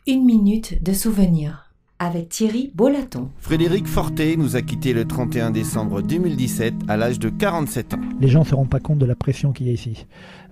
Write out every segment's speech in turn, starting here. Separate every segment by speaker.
Speaker 1: Une minute de souvenir avec Thierry Bolaton.
Speaker 2: Frédéric Fortet nous a quittés le 31 décembre 2017 à l'âge de 47 ans.
Speaker 3: Les gens ne se rendent pas compte de la pression qu'il y a ici.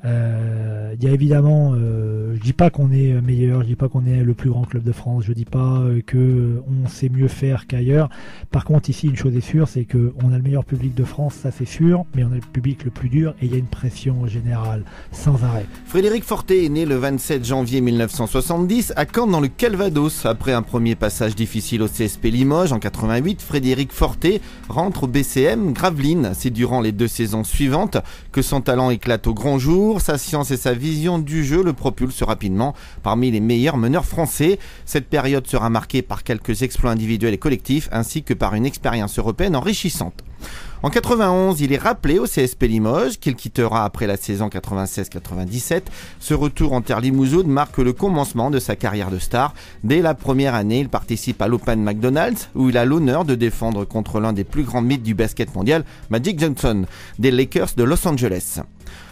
Speaker 3: Il y a évidemment, je dis pas qu'on est meilleur, je dis pas qu'on est le plus grand club de France, je dis pas que on sait mieux faire qu'ailleurs. Par contre, ici, une chose est sûre, c'est que on a le meilleur public de France, ça c'est sûr, mais on a le public le plus dur et il y a une pression générale sans arrêt.
Speaker 2: Frédéric Fortet est né le 27 janvier 1970 à Caen dans le Calvados. Après un premier passage difficile au CSP Limoges en 88, Frédéric Fortet rentre au BCM Gravelines. C'est durant les 2 saisons suivantes que son talent éclate au grand jour. Sa science et sa vision du jeu le propulsent rapidement parmi les meilleurs meneurs français. Cette période sera marquée par quelques exploits individuels et collectifs ainsi que par une expérience européenne enrichissante. En 91, il est rappelé au CSP Limoges, qu'il quittera après la saison 96-97. Ce retour en terre limousoune marque le commencement de sa carrière de star. Dès la première année, il participe à l'Open McDonald's, où il a l'honneur de défendre contre l'un des plus grands mythes du basket mondial, Magic Johnson, des Lakers de Los Angeles.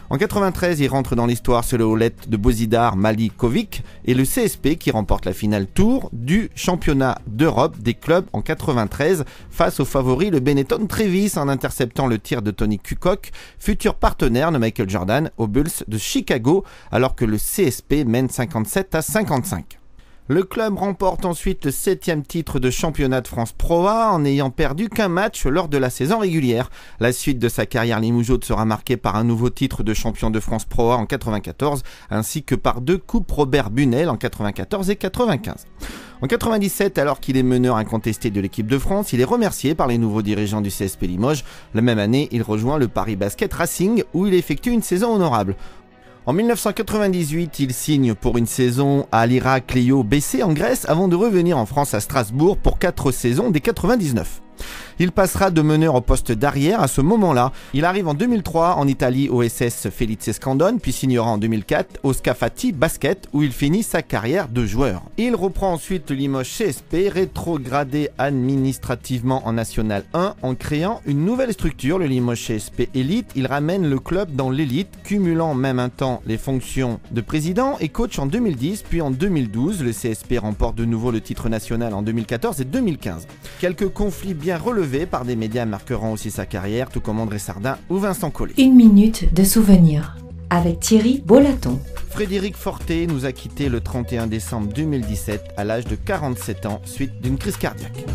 Speaker 2: En 93, il rentre dans l'histoire sur le houlette de Bozidar Malikovic et le CSP qui remporte la finale tour du championnat d'Europe des clubs en 93 face au favori le Benetton Trevis en interceptant le tir de Tony Kukoc, futur partenaire de Michael Jordan aux Bulls de Chicago alors que le CSP mène 57-55. Le club remporte ensuite le 7e titre de championnat de France Pro A en n'ayant perdu qu'un match lors de la saison régulière. La suite de sa carrière limougeaud sera marquée par un nouveau titre de champion de France Pro A en 94 ainsi que par 2 coupes Robert Bunel en 94 et 95. En 97, alors qu'il est meneur incontesté de l'équipe de France, il est remercié par les nouveaux dirigeants du CSP Limoges. La même année, il rejoint le Paris Basket Racing où il effectue une saison honorable. En 1998, il signe pour une saison à l'Iraklion BC en Grèce avant de revenir en France à Strasbourg pour 4 saisons dès 99. Il passera de meneur au poste d'arrière à ce moment-là. Il arrive en 2003 en Italie au SS Felice Scandone, puis signera en 2004 au Scafati Basket où il finit sa carrière de joueur. Il reprend ensuite le Limoges CSP, rétrogradé administrativement en National 1 en créant une nouvelle structure, le Limoges CSP Elite. Il ramène le club dans l'élite, cumulant en même temps les fonctions de président et coach en 2010, puis en 2012, le CSP remporte de nouveau le titre national en 2014 et 2015. Quelques conflits bien relevés par des médias marqueront aussi sa carrière, tout comme André Sardin ou Vincent Collet.
Speaker 1: Une minute de souvenir avec Thierry Bolaton.
Speaker 2: Frédéric Fortet nous a quittés le 31 décembre 2017 à l'âge de 47 ans suite d'une crise cardiaque.